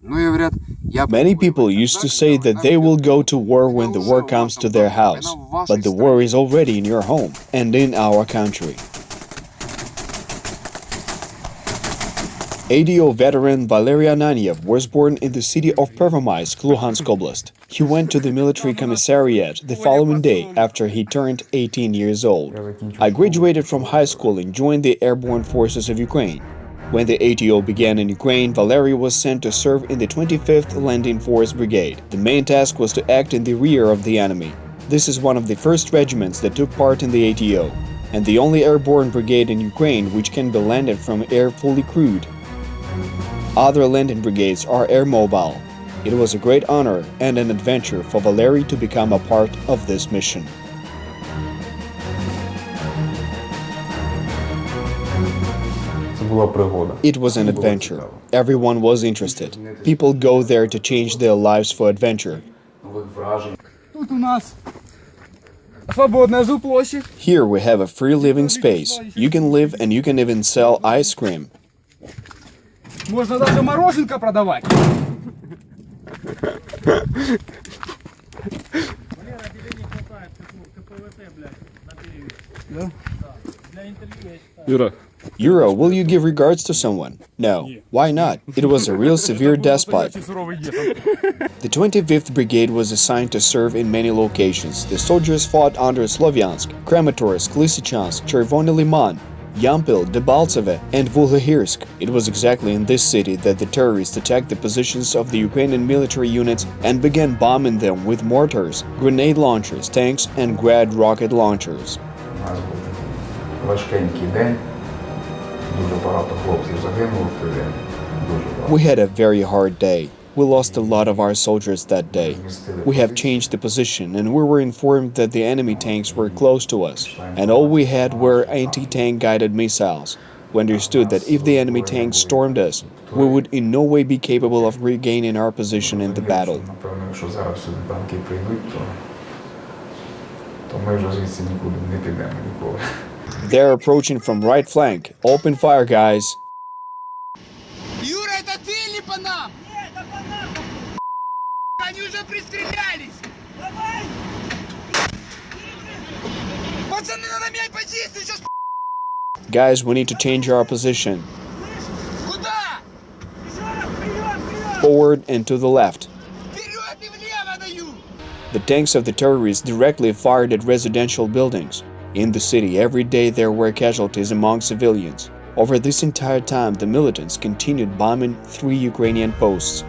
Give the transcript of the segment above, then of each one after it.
Many people used to say that they will go to war when the war comes to their house, but the war is already in your home and in our country. ATO veteran Valerii Ananiev was born in the city of Pervomaisk, Luhansk Oblast. He went to the military commissariat the following day after he turned 18 years old. I graduated from high school and joined the airborne forces of Ukraine. When the ATO began in Ukraine, Valerii was sent to serve in the 25th Landing Force Brigade. The main task was to act in the rear of the enemy. This is one of the first regiments that took part in the ATO, and the only airborne brigade in Ukraine which can be landed from air fully crewed. Other landing brigades are air mobile. It was a great honor and an adventure for Valerii to become a part of this mission. It was an adventure. Everyone was interested. People go there to change their lives for adventure. Here we have a free living space. You can live and you can even sell ice cream. Можно даже мороженка продавать. Euro, will you give regards to someone? No. Why not? It was a real severe despot. The 25th Brigade was assigned to serve in many locations. The soldiers fought under Slovyansk, Kramatorsk, Lysychansk, Chervony Liman, Yampil, Debaltseve, and Volhyhirsk. It was exactly in this city that the terrorists attacked the positions of the Ukrainian military units and began bombing them with mortars, grenade launchers, tanks, and Grad rocket launchers. We had a very hard day. We lost a lot of our soldiers that day. We have changed the position and we were informed that the enemy tanks were close to us, and all we had were anti-tank guided missiles. We understood that if the enemy tanks stormed us, we would in no way be capable of regaining our position in the battle. They're approaching from right flank. Open fire, guys. Они уже пристрелялись! Давай! Пацаны, надо менять позицию, сейчас... Guys, we need to change our position. Куда? Forward and to the left. Вперед и влево даю! The tanks of the terrorists directly fired at residential buildings. In the city, every day there were casualties among civilians. Over this entire time, the militants continued bombing 3 Ukrainian posts.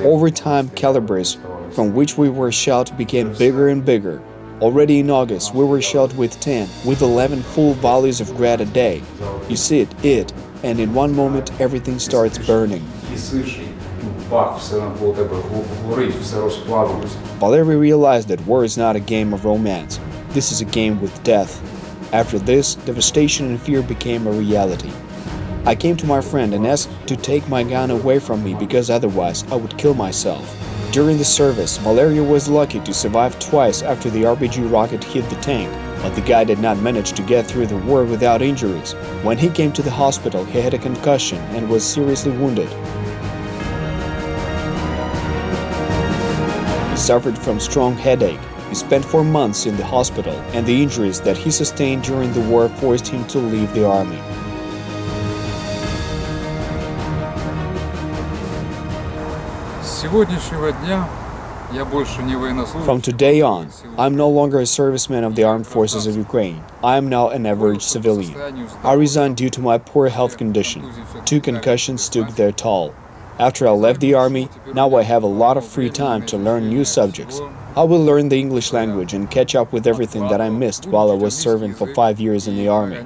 Over time, calibers from which we were shot became bigger and bigger. Already in August, we were shot with 10, with 11 full volleys of Grad a day. You see it, and in one moment everything starts burning. Valerii realized that war is not a game of romance. This is a game with death. After this, devastation and fear became a reality. I came to my friend and asked to take my gun away from me because otherwise I would kill myself. During the service, Valerii was lucky to survive twice after the RPG rocket hit the tank, but the guy did not manage to get through the war without injuries. When he came to the hospital, he had a concussion and was seriously wounded. He suffered from strong headache. He spent 4 months in the hospital, and the injuries that he sustained during the war forced him to leave the army. From today on, I'm no longer a serviceman of the armed forces of Ukraine. I am now an average civilian. I resigned due to my poor health condition. 2 concussions took their toll. After I left the army, now I have a lot of free time to learn new subjects. I will learn the English language and catch up with everything that I missed while I was serving for 5 years in the army.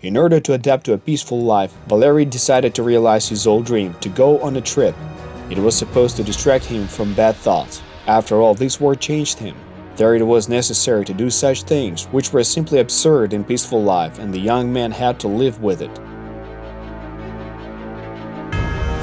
In order to adapt to a peaceful life, Valerii decided to realize his old dream, to go on a trip. It was supposed to distract him from bad thoughts. After all, this war changed him. There it was necessary to do such things, which were simply absurd in peaceful life, and the young man had to live with it.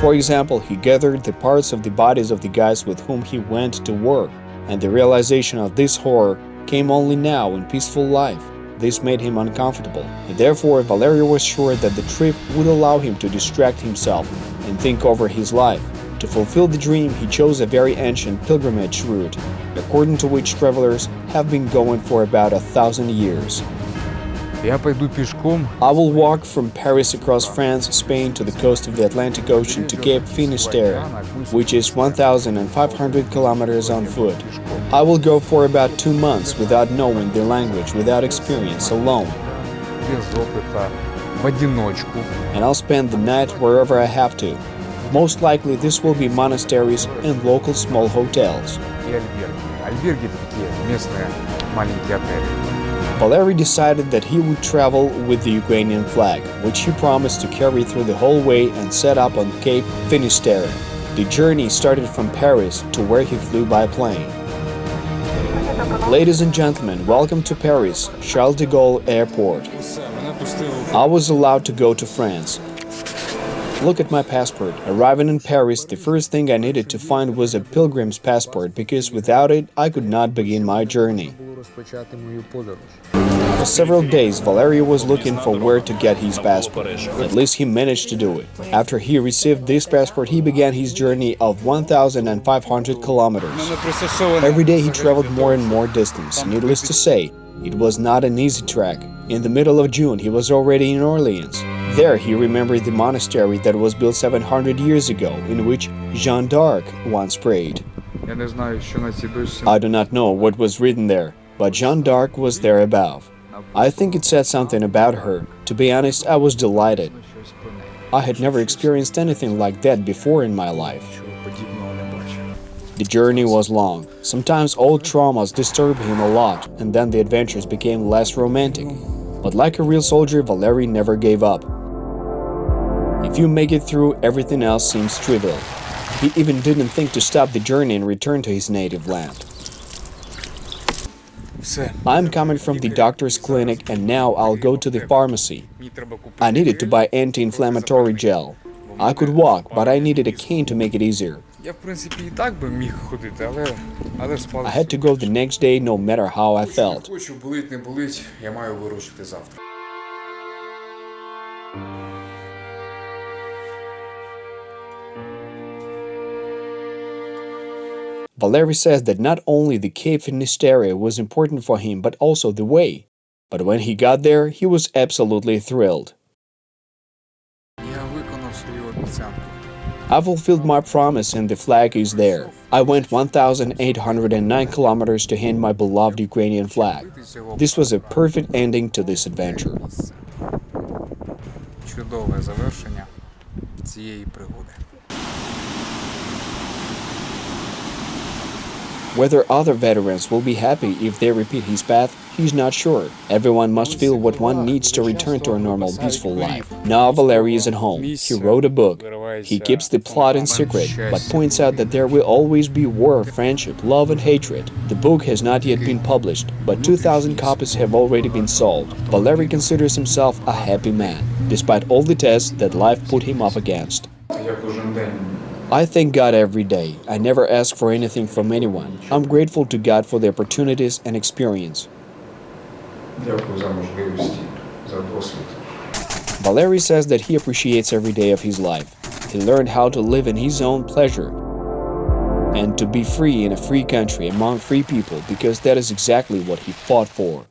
For example, he gathered the parts of the bodies of the guys with whom he went to war, and the realization of this horror came only now in peaceful life. this made him uncomfortable. Therefore, Valerii was sure that the trip would allow him to distract himself and think over his life. To fulfill the dream, he chose a very ancient pilgrimage route, according to which travelers have been going for about 1,000 years. I will walk from Paris across France, Spain to the coast of the Atlantic Ocean to Cape Finisterre, which is 1,500 kilometers on foot. I will go for about 2 months without knowing the language, without experience, alone. And I'll spend the night wherever I have to. Most likely this will be monasteries and local small hotels. Valerii decided that he would travel with the Ukrainian flag, which he promised to carry through the whole way and set up on Cape Finisterre. The journey started from Paris to where he flew by plane. Ladies and gentlemen, welcome to Paris, Charles de Gaulle Airport. I was allowed to go to France. Look at my passport. Arriving in Paris, the first thing I needed to find was a pilgrim's passport, because without it, I could not begin my journey. For several days, Valerii was looking for where to get his passport. At least he managed to do it. After he received this passport, he began his journey of 1,500 kilometers. Every day he traveled more and more distance. Needless to say, it was not an easy trek. In the middle of June, he was already in Orleans. There, he remembered the monastery that was built 700 years ago, in which Jeanne d'Arc once prayed. I do not know what was written there, but Jeanne d'Arc was there above. I think it said something about her. To be honest, I was delighted. I had never experienced anything like that before in my life. The journey was long. Sometimes old traumas disturbed him a lot, and then the adventures became less romantic. But like a real soldier, Valerii never gave up. If you make it through, everything else seems trivial. He even didn't think to stop the journey and return to his native land. I'm coming from the doctor's clinic and now I'll go to the pharmacy. I needed to buy anti-inflammatory gel. I could walk, but I needed a cane to make it easier. I had to go the next day no matter how I felt. Valerii says that not only the Cape Finisterre was important for him, but also the way. But when he got there, he was absolutely thrilled. I fulfilled my promise and the flag is there. I went 1,809 kilometers to hand my beloved Ukrainian flag. This was a perfect ending to this adventure. Whether other veterans will be happy if they repeat his path, he's not sure. Everyone must feel what one needs to return to a normal, peaceful life. Now Valerii is at home. He wrote a book. He keeps the plot in secret, but points out that there will always be war, friendship, love and hatred. The book has not yet been published, but 2,000 copies have already been sold. Valerii considers himself a happy man, despite all the tests that life put him up against. I thank God every day. I never ask for anything from anyone. I'm grateful to God for the opportunities and experience. Valerii says that he appreciates every day of his life. He learned how to live in his own pleasure and to be free in a free country among free people, because that is exactly what he fought for.